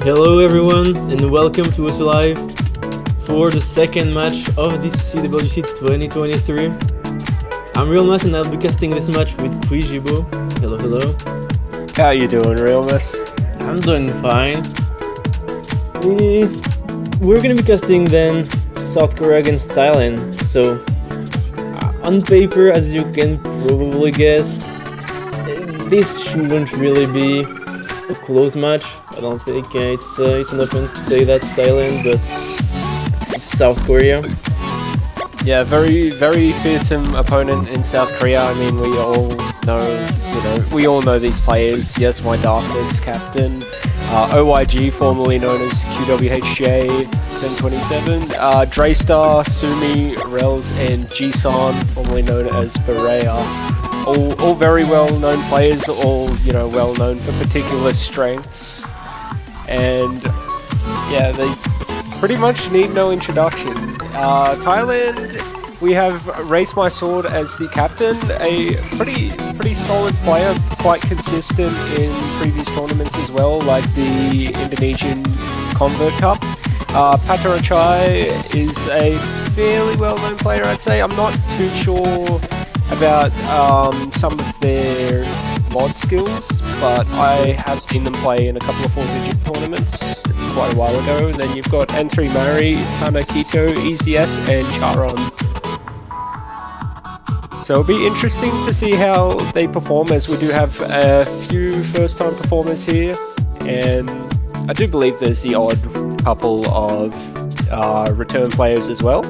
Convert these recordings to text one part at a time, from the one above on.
Hello everyone and welcome to us live for the second match of this CWC 2023. I'm Realmas and I'll be casting this match with Quijibo. Hello, hello. How you doing, Realmas? I'm doing fine. We're gonna be casting then South Korea against Thailand. So, on paper, as you can probably guess, this shouldn't really be a close match. I don't think it's an offense to say that's Thailand, but it's South Korea. Yeah, very fearsome opponent in South Korea. I mean, we all know these players. Yes, my Darkness captain, OYG, formerly known as QWHJ 1027, Draystar, Sumi, Rels, and Jisan, formerly known as Berea. All very well-known players, all well-known for particular strengths, and yeah, they pretty much need no introduction. Thailand, we have Race My Sword as the captain, a pretty solid player, quite consistent in previous tournaments as well, like the Indonesian Convert Cup. Patarachai is a fairly well-known player, I'd say. I'm not too sure about some of their mod skills, but I have seen them play in a couple of 4-digit tournaments quite a while ago. And then you've got N3 Mari, Tanakito, EZS, and Charon. So it'll be interesting to see how they perform, as we do have a few first-time performers here, and I do believe there's the odd couple of return players as well.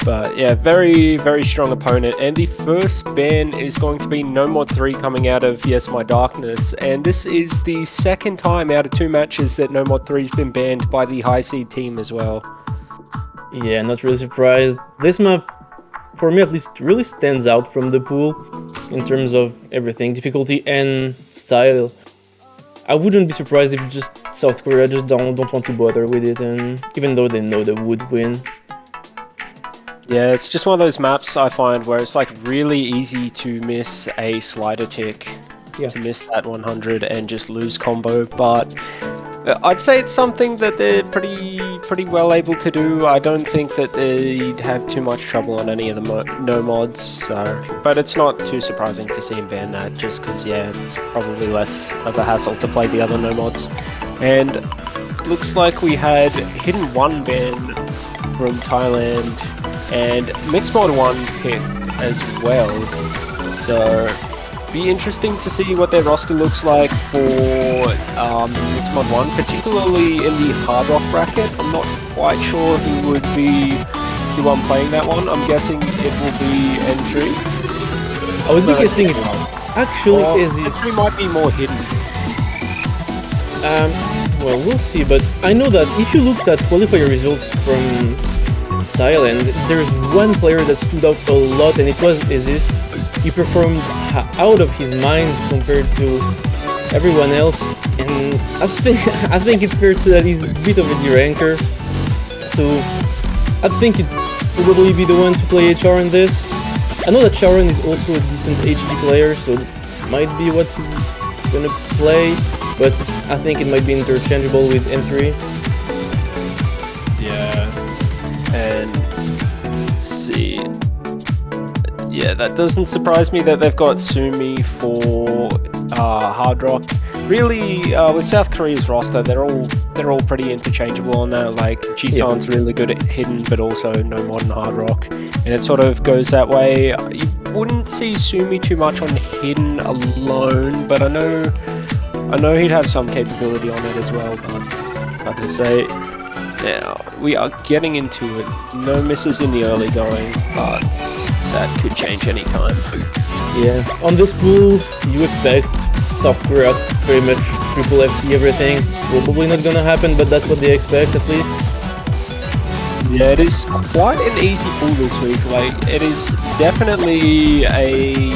But yeah, very strong opponent, and the first ban is going to be No Mod 3 coming out of Yes My Darkness, and this is the second time out of 2 matches that No Mod 3 has been banned by the high seed team as well. Yeah, not really surprised. This map, for me at least, really stands out from the pool in terms of everything, difficulty and style. I wouldn't be surprised if just South Korea just don't want to bother with it, and even though they know they would win. Yeah, it's just one of those maps I find where it's like really easy to miss a slider tick, to miss that 100 and just lose combo, but I'd say it's something that they're pretty well able to do. I don't think that they'd have too much trouble on any of the no mods, so, but it's not too surprising to see them ban that, just because, yeah, it's probably less of a hassle to play the other no mods. And looks like we had Hidden 1 ban from Thailand, and Mixed Mod 1 picked as well, so be interesting to see what their roster looks like for Mixed Mod 1, particularly in the Hard Rock bracket. I'm not quite sure who would be the one playing that one. I'm guessing it will be N3. I would be guessing it's actually N3 might be more hidden. Well, we'll see, but I know that if you looked at qualifier results from Thailand, there's one player that stood out a lot, and it was Isis. He performed out of his mind compared to everyone else, and I think it's fair to say that he's a bit of a de-ranker. So I think it'd probably be the one to play HR in this. I know that Sharon is also a decent HP player, so it might be what he's gonna play, but I think it might be interchangeable with N3. Yeah. And let's see. Yeah, that doesn't surprise me that they've got Sumi for Hard Rock. Really, with South Korea's roster, they're all pretty interchangeable on that. Like Jisan's really good at hidden, but also no modern Hard Rock, and it sort of goes that way. You wouldn't see Sumi too much on hidden alone, but I know he'd have some capability on it as well. But hard to say. Now, we are getting into it. No misses in the early going, but that could change any time. Yeah, on this pool, you expect South Korea to pretty much triple FC everything. It's probably not gonna happen, but that's what they expect at least. Yeah, it is quite an easy pool this week. Like, it is definitely a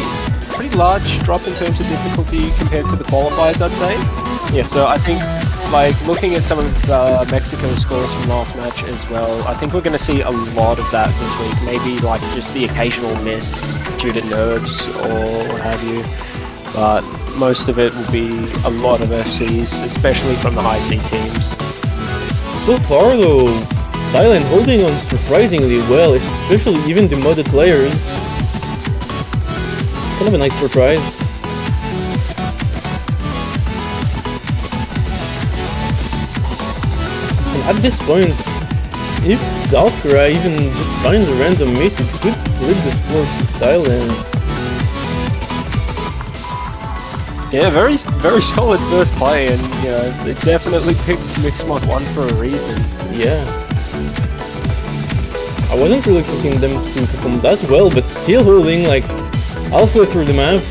pretty large drop in terms of difficulty compared to the qualifiers, I'd say. Yeah, so I think, like, looking at some of Mexico's scores from last match as well, I think we're going to see a lot of that this week. Maybe, like, just the occasional miss due to nerves or what have you. but most of it will be a lot of FCs, especially from the high seed teams. So far though, Thailand holding on surprisingly well, especially even the modded players. Kind of a nice surprise. And at this point, if South Korea even just finds a random miss, it could flip the score to Thailand. Yeah, very solid first play, and you know, they definitely picked Mixmod 1 for a reason. Yeah. I wasn't really expecting them to perform that well, but still holding like halfway through the map.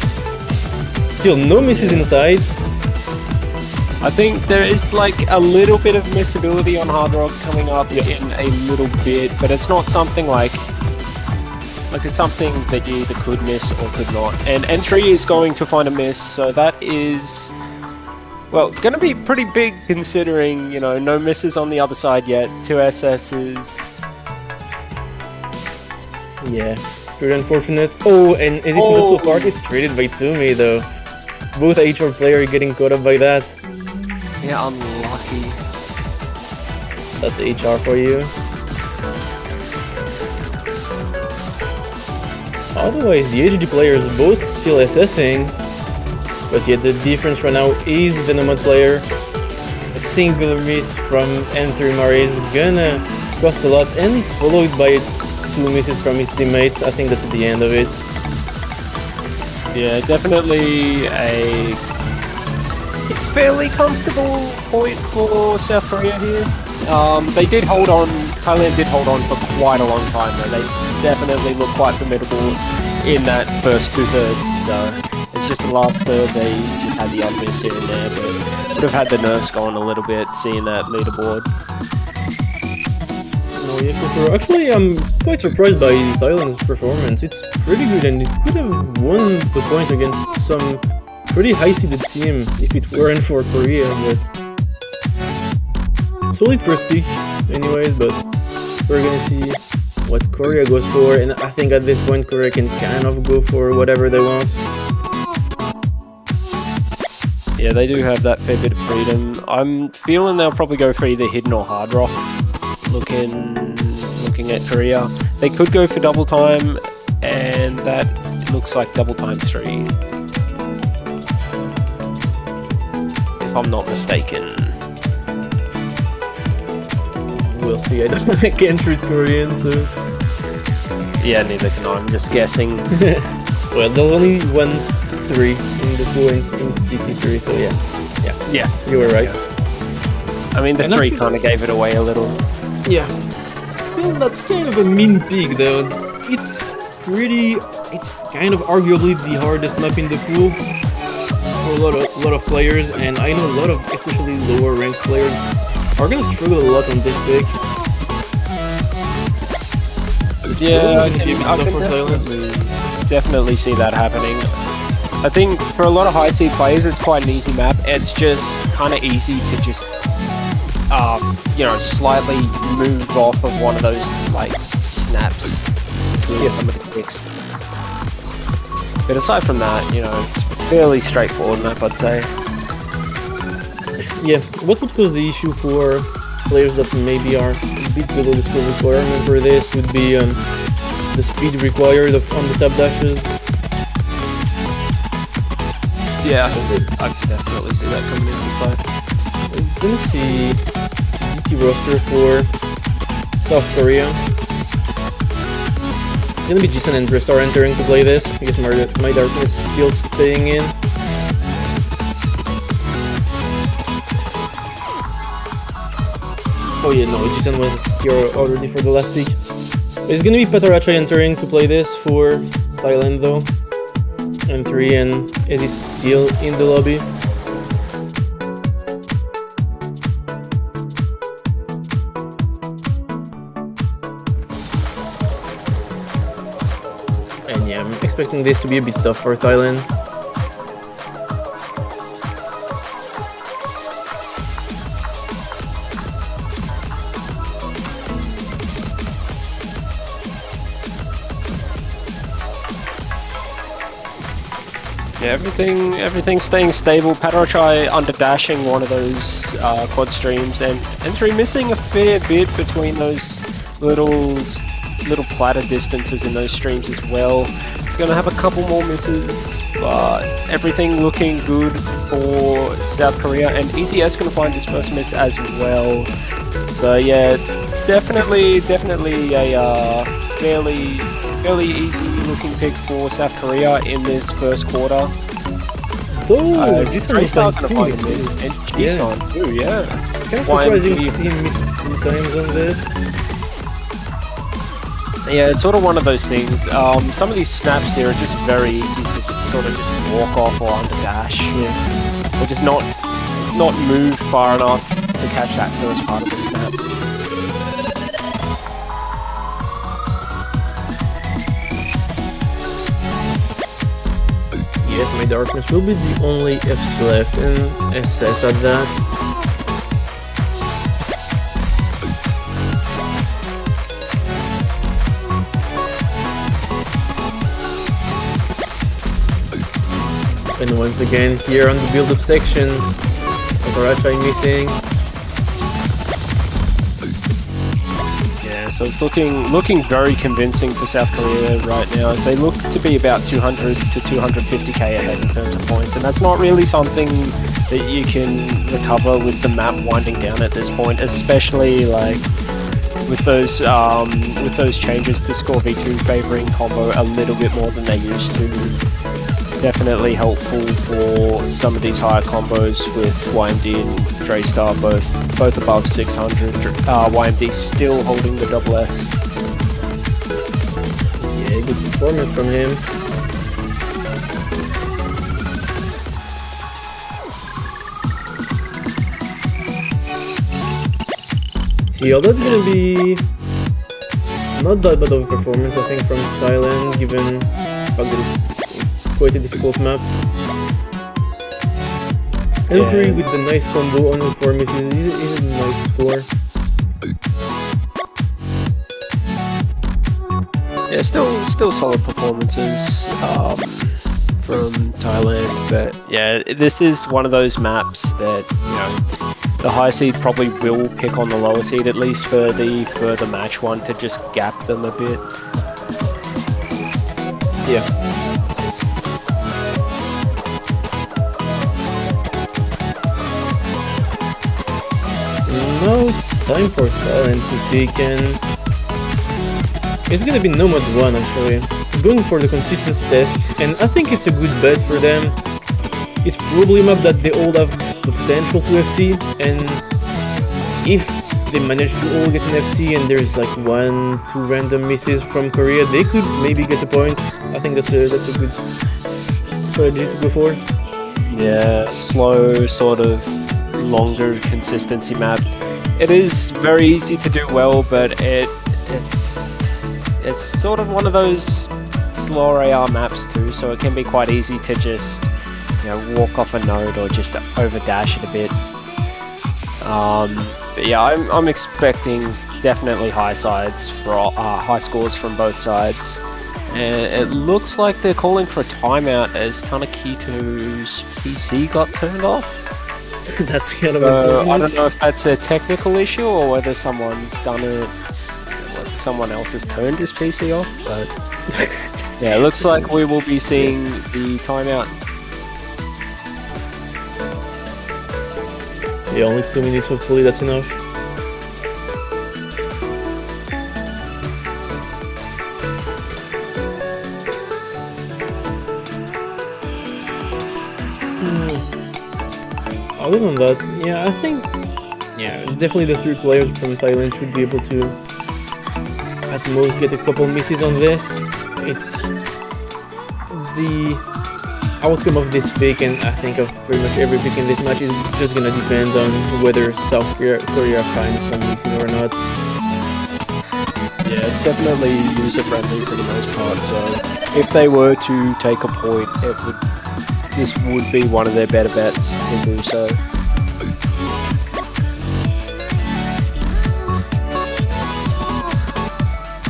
Still no misses inside. I think there is like a little bit of missability on Hard Rock coming up in a little bit, but it's not something like it's something that you either could miss or could not. And N3 is going to find a miss, so that is, well, going to be pretty big considering, you know, no misses on the other side yet. 2 SS's. Yeah, pretty unfortunate. Oh, and is this also part? It's traded by Tsumi though. Both HR player getting caught up by that. Yeah, unlucky. That's HR for you. Otherwise, the HD players both still assessing, but yet the difference right now is the Nomad player. A single miss from N3 Mari is gonna cost a lot, and it's followed by 2 misses from his teammates. I think that's the end of it. Yeah, definitely a fairly comfortable point for South Korea here. They did hold on, Thailand did hold on for quite a long time though. They definitely look quite formidable in that first 2/3, so it's just the last third they just had the odd miss here and there, but would have had the nerves going a little bit seeing that leaderboard. No, yeah, for sure. Actually, I'm quite surprised by Thailand's performance. It's pretty good and it could have won the point against some pretty high-seeded team if it weren't for Korea, but solid first pick anyways, but we're gonna see what Korea goes for, and I think at this point Korea can kind of go for whatever they want. Yeah, they do have that fair bit of freedom. I'm feeling they'll probably go for either Hidden or Hard Rock. Looking at Korea. They could go for double time, and that looks like double time 3. If I'm not mistaken. We'll see. I can't read Korean, so yeah, neither can I. I'm just guessing. well, there's only 1-3 in the pool in PT3, so yeah, you were right. Yeah. I mean, the 3 kind of gave it away a little. Yeah. Well, that's kind of a mean pick, though. It's kind of arguably the hardest map in the pool for a lot of players, and I know a lot of, especially lower ranked players, are gonna struggle a lot on this pick. Yeah, I can definitely see that happening. I think for a lot of high seed players, it's quite an easy map. It's just kind of easy to just, you know, slightly move off of one of those like snaps between some of the picks. But aside from that, you know, it's fairly straightforward map, I'd say. Yeah, what would cause the issue for players that maybe are a bit below the skill requirement for this would be the speed required on the tap dashes. Yeah, I can definitely see that coming into play. We're gonna see GT roster for South Korea. It's gonna be Jisan and Bristar entering to play this. I guess my Darkness is still staying in. Oh yeah, no, Jisan was here already for the last pick. But it's gonna be Patarachai entering to play this for Thailand though. M3 and is he still in the lobby? And yeah, I'm expecting this to be a bit tough for Thailand. Yeah, everything staying stable. Patrochai under dashing one of those quad streams, and N3 missing a fair bit between those little platter distances in those streams as well. Gonna have a couple more misses, but everything looking good for South Korea, and EasyS gonna find his first miss as well. So yeah, definitely a fairly easy looking pick for South Korea in this first quarter. Oh, Draystar gonna find a miss, and Jisun too, yeah. Kind of surprising to see him miss 2 times on this. Yeah, it's sort of one of those things. Some of these snaps here are just very easy to sort of just walk off or under dash. Yeah. Or just not move far enough to catch that first part of the snap. Yes, my darkness will be the only Fs left, and SS at that. And once again, here on the build-up section, Patrochai missing. Yeah, so it's looking very convincing for South Korea right now, as they look to be about 200 to 250k ahead in terms of points, and that's not really something that you can recover with the map winding down at this point, especially like with those changes to score V2 favoring combo a little bit more than they used to. Definitely helpful for some of these higher combos with YMD and Draystar, both above 600. YMD still holding the double S. Yeah, good performance from him. Yeah, that's gonna be not that bad of a performance, I think, from Thailand, given the fact that it's quite a difficult map. L3 with the nice combo on all 4 misses is a nice score. Yeah, still solid performances from Thailand, but yeah, this is one of those maps that, you know, the high seed probably will pick on the lower seed, at least for the further match one, to just gap them a bit. Yeah. Now it's time for Thailand to pick, and it's gonna be Nomad 1 actually. Going for the consistency test, and I think it's a good bet for them. It's probably a map that they all have the potential to FC, and if they manage to all get an FC and there's like 1-2 random misses from Korea, they could maybe get a point. I think that's a good strategy to go for. Yeah, slow, sort of longer consistency map. It is very easy to do well, but it's sort of one of those slower AR maps too, so it can be quite easy to just, you know, walk off a node or just over dash it a bit. But yeah, I'm expecting definitely high scores from both sides, and it looks like they're calling for a timeout as Tanakito's PC got turned off. That's kind of a I don't know if that's a technical issue or whether someone's done it, whether someone else has turned his PC off, but yeah, it looks like we will be seeing the timeout. Yeah, only 2 minutes, hopefully that's enough. Other than that, yeah, I think, yeah, definitely the 3 players from Thailand should be able to at most get a couple misses on this. It's the outcome of this pick, and I think of pretty much every pick in this match, is just gonna depend on whether South Korea finds some missing or not. Yeah, it's definitely user-friendly for the most part, so if they were to take a point, this would be one of their better bets to do so.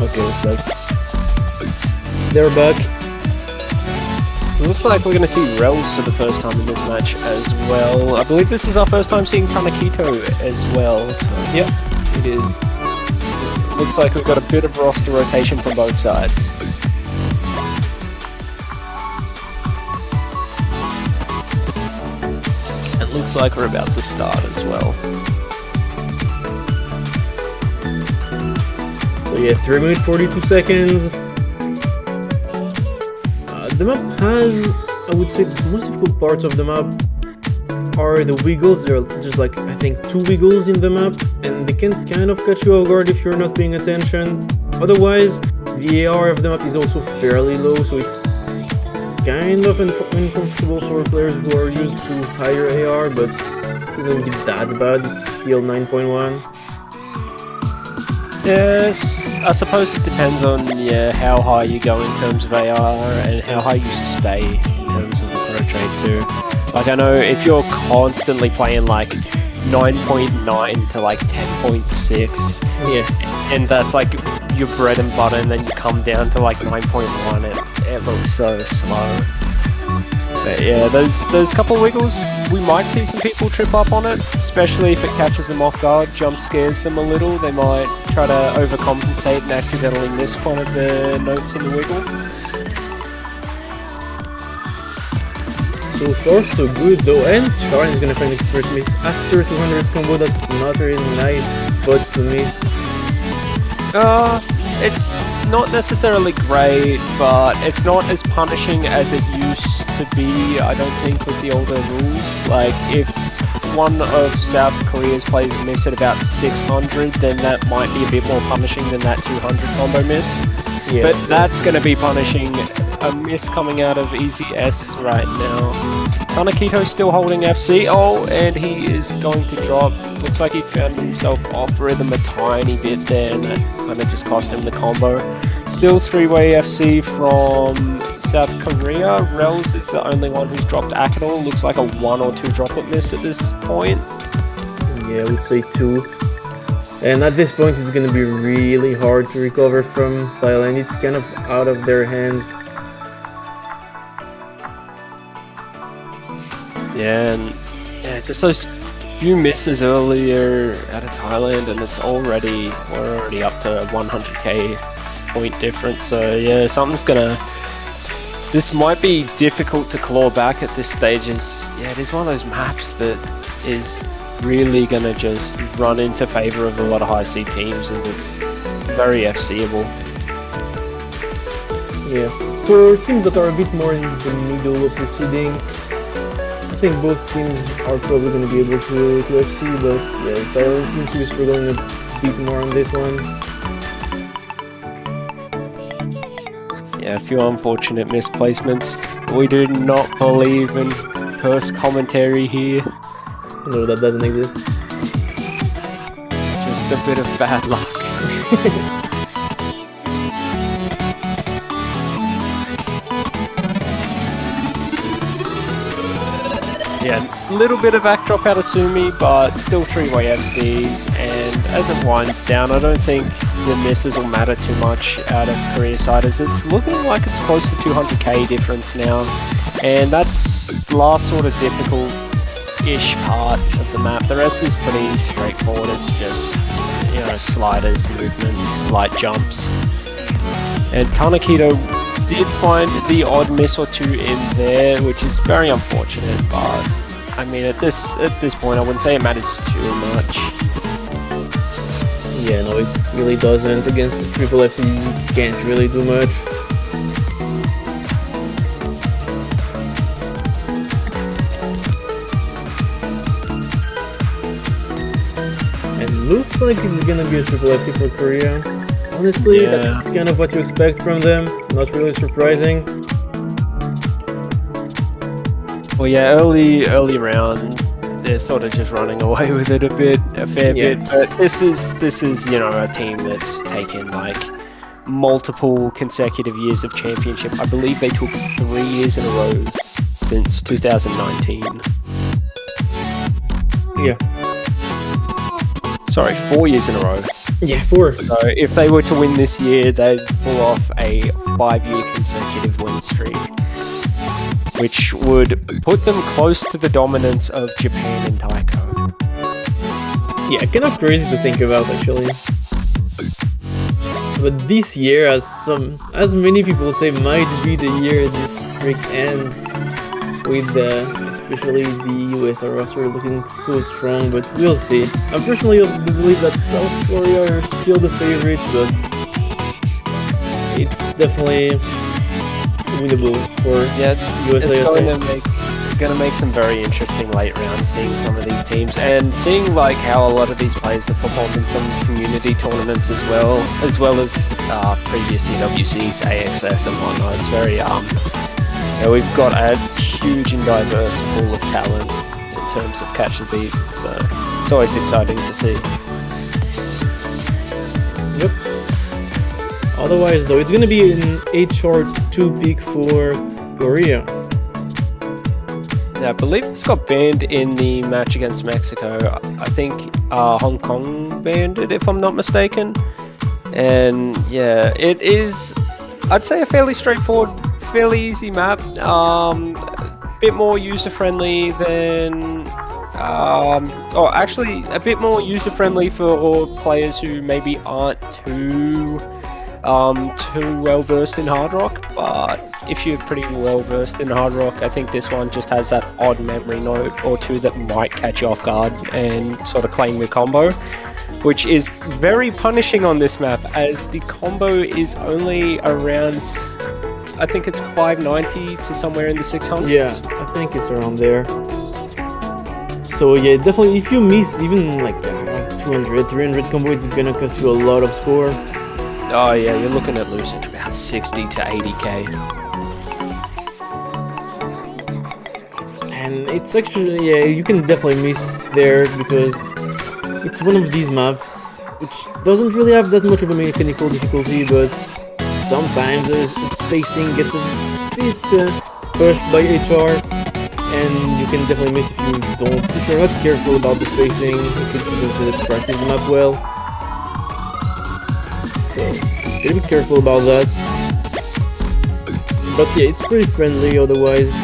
Okay, looks like they're back. It looks like we're going to see Rels for the first time in this match as well. I believe this is our first time seeing Tanakito as well. So. Yep, it is. Looks like we've got a bit of roster rotation from both sides. It looks like we're about to start as well. So yeah, 3 minutes 42 seconds. The map has, I would say, the most difficult parts of the map are the wiggles. There are just like, I think, 2 wiggles in the map, and they can kind of catch you off guard if you're not paying attention. Otherwise, the AR of the map is also fairly low, so it's kind of uncomfortable for players who are used to higher AR, but it shouldn't be that bad. It's still 9.1. Yes, I suppose it depends on how high you go in terms of AR and how high you stay in terms of the pro trade too. Like I know if you're constantly playing like 9.9 to like 10.6, yeah, and that's like your bread and butter, and then you come down to like 9.1, it looks so slow. But yeah, those couple of wiggles, we might see some people trip up on it, especially if it catches them off guard, jump scares them a little. They might try to overcompensate and accidentally miss one of the notes in the wiggle. So far so good though, and Sharon is gonna find his first miss after 200 combo. That's not a really nice spot to miss. It's not necessarily great, but it's not as punishing as it used to be, I don't think, with the older rules. Like, if one of South Korea's players miss at about 600, then that might be a bit more punishing than that 200 combo miss. Yeah, but that's going to be punishing a miss coming out of Easy S right now. Tanakito's still holding FC. Oh, and he is going to drop. Looks like he found himself off rhythm a tiny bit there, and that kind of just cost him the combo. Still 3-way FC from South Korea. Rels is the only one who's dropped Akadol. Looks like a 1 or 2 droplet miss at this point. Yeah, I would say 2. And at this point, it's going to be really hard to recover from Thailand. It's kind of out of their hands. Yeah, and just those few misses earlier out of Thailand, and we're already up to 100k point difference. So yeah, this might be difficult to claw back at this stage. It is one of those maps that is really gonna just run into favor of a lot of high seed teams, as it's very FCable. Yeah, for teams that are a bit more in the middle of the seeding, I think both teams are probably going to be able to FC, but yeah, Thailand seems to be struggling a bit more on this one. Yeah, a few unfortunate misplacements. We do not believe in curse commentary here. No, that doesn't exist. Just a bit of bad luck. Yeah, a little bit of backdrop out of Sumi, but still 3-way FCs, and as it winds down, I don't think the misses will matter too much out of Korea side, as it's looking like it's close to 200k difference now, and that's the last sort of difficult-ish part of the map. The rest is pretty straightforward. It's just, you know, sliders, movements, light jumps. And Tanakito did find the odd miss or 2 in there, which is very unfortunate, but I mean at this point I wouldn't say it matters too much. Yeah, no, it really doesn't. Against the triple FC you can't really do much. And looks like it's gonna be a triple FC for Korea. Honestly, yeah, that's kind of what you expect from them. Not really surprising. Well, yeah, early round, they're sort of just running away with it a fair bit. But this is you know, a team that's taken like multiple consecutive years of championship. I believe they took 3 years in a row since 2019. Yeah. Sorry, 4 years in a row. Yeah, 4. So if they were to win this year, they'd pull off a 5-year consecutive win streak. which would put them close to the dominance of Japan in Taiko. Yeah, kind of crazy to think about actually. But this year, as many people say, might be the year this streak ends, with especially the US roster looking so strong. But we'll see. I personally believe that South Korea are still the favorites, but it's definitely winnable for USA. It's gonna make some very interesting late rounds, seeing some of these teams and seeing like how a lot of these players have performed in some community tournaments as well as previous CWCs, AXS and whatnot. It's very we've got a huge and diverse pool of talent in terms of catch the beat, so it's always exciting to see. Yep. Otherwise though, it's gonna be an HR2 pick for Korea. Yeah, I believe this got banned in the match against Mexico. I think Hong Kong banned it, if I'm not mistaken. And yeah, it is, I'd say, a fairly straightforward, fairly easy map. A bit more user-friendly than... actually, a bit more user-friendly for players who maybe aren't too well versed in Hard Rock, but if you're pretty well versed in Hard Rock, I think this one just has that odd memory note or two that might catch you off guard and sort of claim the combo, which is very punishing on this map, as the combo is only around, I think it's 590 to somewhere in the 600s. Yeah, I think it's around there. So yeah, definitely if you miss even like 200, 300 combo, it's gonna cost you a lot of score. Oh yeah, you're looking at losing about 60 to 80k. And it's actually, yeah, you can definitely miss there because it's one of these maps which doesn't really have that much of a mechanical difficulty, but sometimes the spacing gets a bit pushed by HR, and you can definitely miss if you're not careful about the spacing, if you don't practice the map well. So, gotta be careful about that. But yeah, it's pretty friendly otherwise. I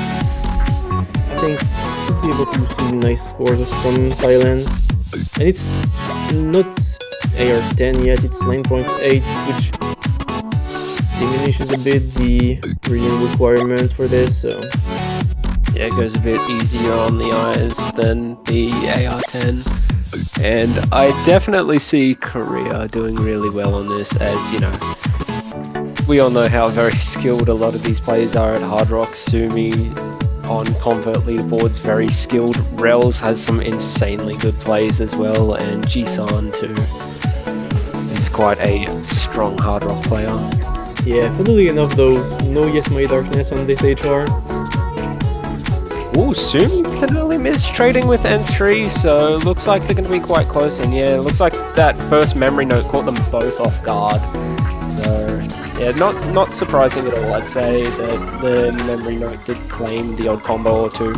think we'll be able to see nice scores from Thailand. And it's not AR10 yet, it's 9.8, which diminishes a bit the reading requirement for this, so... Yeah, it goes a bit easier on the eyes than the AR10. And I definitely see Korea doing really well on this, as, you know, we all know how very skilled a lot of these players are at Hard Rock. Sumi on Convert leaderboards, very skilled. Rels has some insanely good plays as well, and Jisan too. He's quite a strong Hard Rock player. Yeah, funnily enough though, no Yes My Darkness on this HR. Ooh, Sumi can only miss trading with N3, so looks like they're going to be quite close. And yeah, it looks like that first memory note caught them both off guard. So yeah, not surprising at all. I'd say that the memory note did claim the odd combo or two.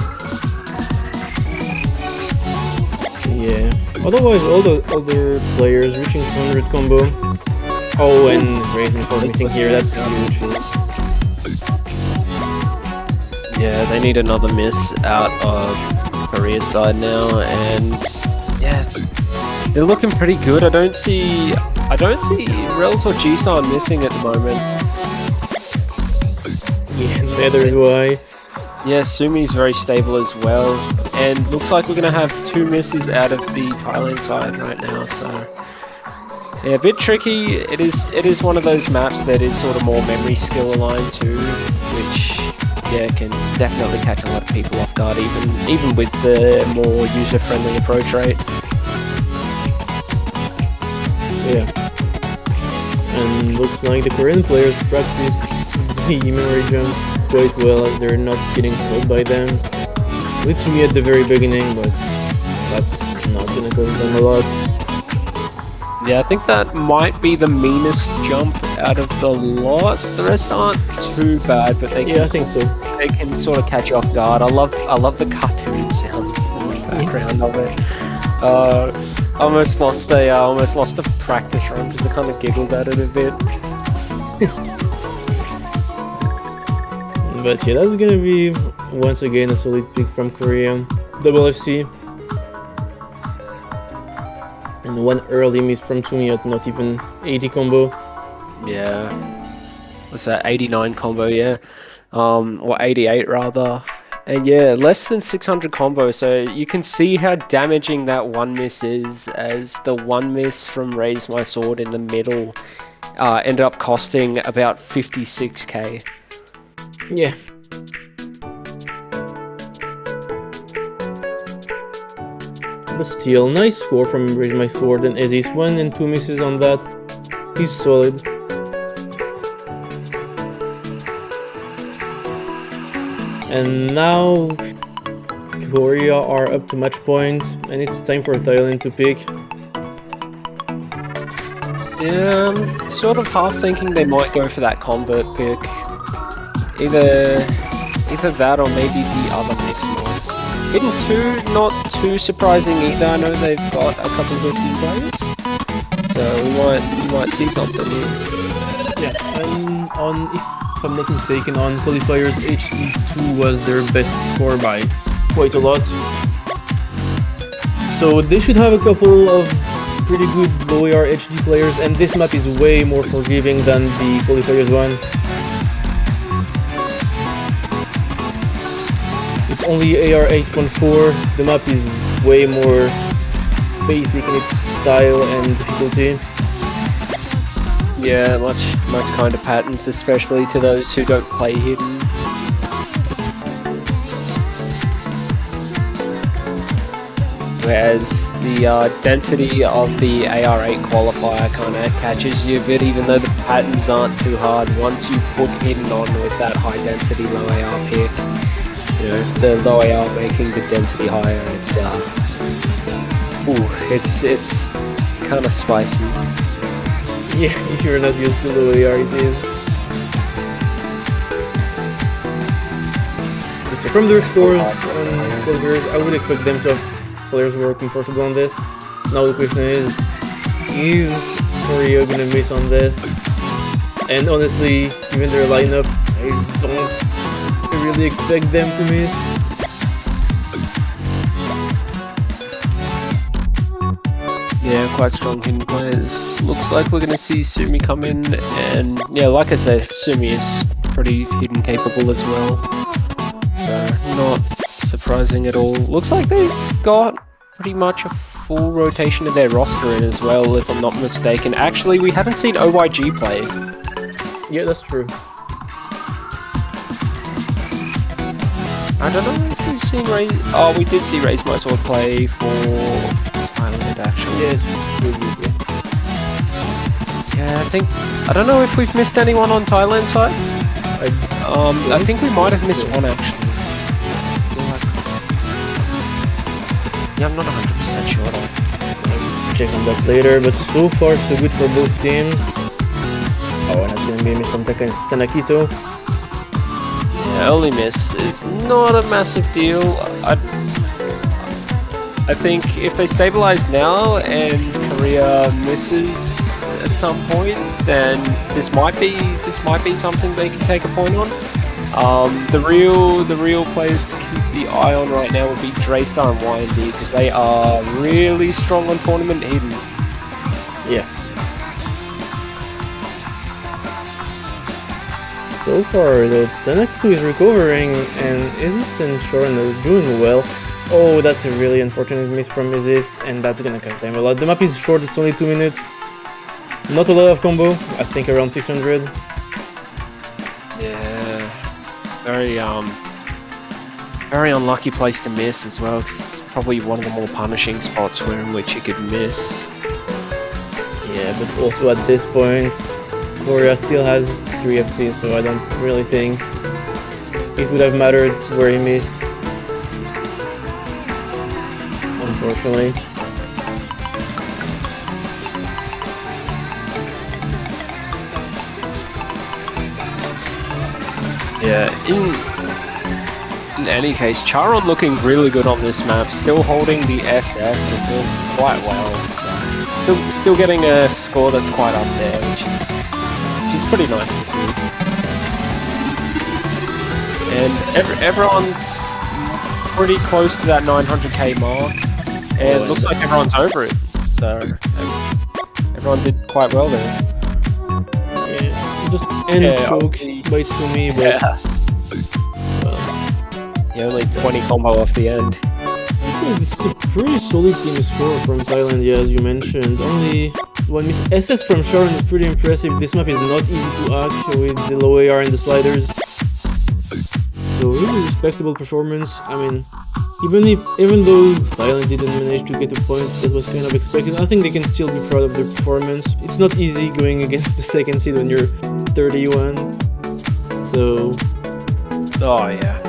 Yeah. Otherwise, all the other players reaching 200 combo. Oh, and Raven for missing here. That's huge. Yeah, they need another miss out of Korea's side now, and yeah, they're looking pretty good. I don't see Rels or Jisan missing at the moment. Yeah, neither do I. Yeah, Sumi's very stable as well, and looks like we're gonna have 2 misses out of the Thailand side right now. So yeah, a bit tricky. It is one of those maps that is sort of more memory skill aligned too, which, yeah, can definitely catch a lot of people off guard, even with the more user-friendly approach rate. Yeah. And looks like the Korean players practiced the memory jump quite well, as they're not getting caught by them. With me at the very beginning, but that's not gonna cost them a lot. Yeah, I think that might be the meanest jump out of the lot. The rest aren't too bad, but they can, yeah, I think so. They can sort of catch you off guard. I love the cartoon sounds in the background of it. I almost lost a practice run because I kind of giggled at it a bit. But yeah, that's gonna be Once again, a solid pick from Korea. Double FC. And one early miss from Tumi, not even 80 combo. Yeah. What's that? 89 combo, yeah. Or 88 rather. And yeah, less than 600 combo, so you can see how damaging that one miss is, as the one miss from Raise My Sword in the middle ended up costing about 56k. Yeah. But still, nice score from Raise My Sword and Aziz. 1 and 2 misses on that. He's solid. And now Korea are up to match point, and it's time for Thailand to pick. Yeah, I'm sort of half thinking they might go for that convert pick. Either that or maybe the other mix mod. Hidden 2, not too surprising either. I know they've got a couple of rookie players, so we might see something here. Yeah, and if I'm not mistaken, on qualifiers, HD2 was their best score by quite a lot. So they should have a couple of pretty good low AR HD players, and this map is way more forgiving than the qualifiers one. It's only AR 8.4, the map is way more basic in its style and difficulty. Yeah, much kind of patterns, especially to those who don't play Hidden. Whereas the density of the AR8 qualifier kind of catches you a bit, even though the patterns aren't too hard. Once you put Hidden on with that high density low AR pick, you know, the low AR making the density higher, it's kind of spicy. Yeah, if you're not used to low AR, it is. So from their scores and qualifiers, I would expect them to have players who are comfortable on this. Now the question is Korea gonna miss on this? And honestly, given their lineup, I don't really expect them to miss. Yeah, quite strong Hidden players. Looks like we're going to see Sumi come in, and yeah, like I said, Sumi is pretty Hidden capable as well. So, not surprising at all. Looks like they've got pretty much a full rotation of their roster in as well, if I'm not mistaken. Actually, we haven't seen OYG play. Yeah, that's true. I don't know if we've seen we did see Raise My Sword play for Thailand, actually. Yes, Yeah, I don't know if we've missed anyone on Thailand side. I think we might have missed one, actually. Yeah, I'm not 100% sure though. Check on that later, but so far so good for both teams. Oh, and that's gonna be a miss from Tanakito. Yeah, early miss is not a massive deal. I think if they stabilize now and Korea misses at some point, then this might be something they can take a point on. The real players to keep the eye on right now would be Draystar and YND, because they are really strong on tournament Hidden. Yes. So far, the Tanakito is recovering, and Isis and Shoran are doing well. Oh, that's a really unfortunate miss from Isis, and that's gonna cost them a lot. The map is short, it's only 2 minutes. Not a lot of combo, I think around 600. Yeah, very unlucky place to miss as well, because it's probably one of the more punishing spots in which you could miss. Yeah, but also at this point, Korea still has 3 FCs, so I don't really think it would have mattered where he missed. Unfortunately. Yeah, in any case, Charon looking really good on this map, still holding the SS and doing quite well, so still getting a score that's quite up there, which is pretty nice to see. and everyone's pretty close to that 900k mark, and it looks like everyone's over it. So everyone did quite well there. Yeah, just end choke by Tsumi, but only 20 combo off the end. this is a pretty solid team score from Thailand, yeah, as you mentioned. Only one miss. SS from Sharon is pretty impressive. This map is not easy to hack with the low AR and the sliders. So really respectable performance. I mean, even though Thailand didn't manage to get a point that was kind of expected, I think they can still be proud of their performance. It's not easy going against the second seed when you're 31. So oh yeah.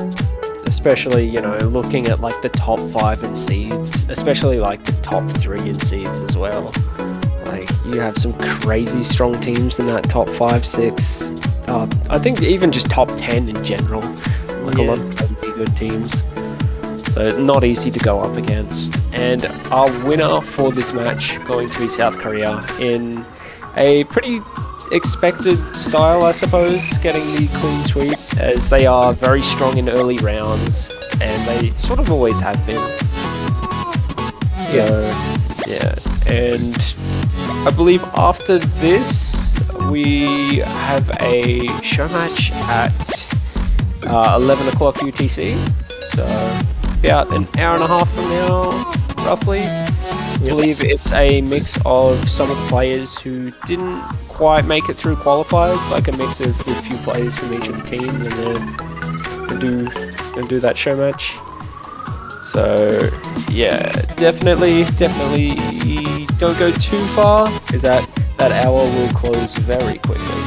Especially, you know, looking at like the top 5 in seeds, especially like the top 3 in seeds as well. Like, you have some crazy strong teams in that top 5, 6. I think even just top 10 in general. Like a lot of crazy good teams. So not easy to go up against. And our winner for this match going to be South Korea in a pretty expected style, I suppose, getting the clean sweep, as they are very strong in early rounds, and they sort of always have been. So, yeah, and I believe after this, we have a show match at 11 o'clock UTC, so about an hour and a half from now, roughly. I believe it's a mix of some of the players who didn't quite make it through qualifiers, like a mix of a few players from each of the team, and then do that show match. So yeah, definitely don't go too far, because that hour will close very quickly.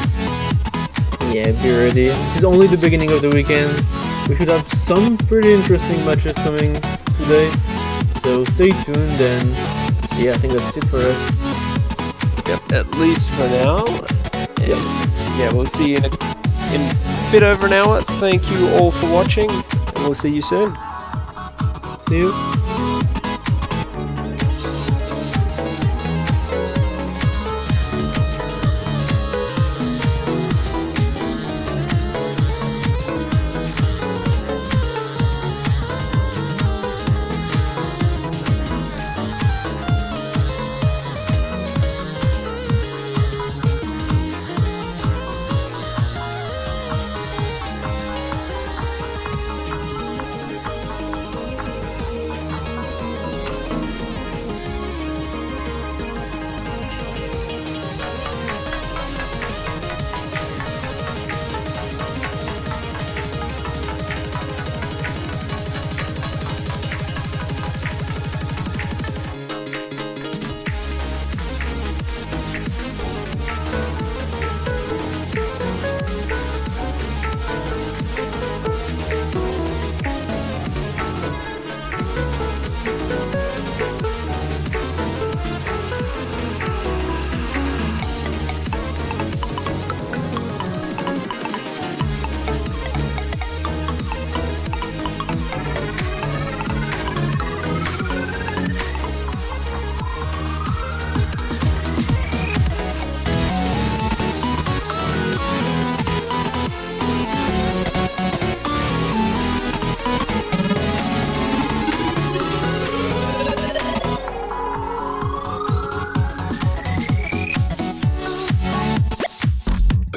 yeah, be ready. This is only the beginning of the weekend. We should have some pretty interesting matches coming today. So stay tuned, and yeah, I think that's it for us. Yep, at least for now. And yeah, we'll see you in a bit over an hour. Thank you all for watching, and we'll see you soon. See you.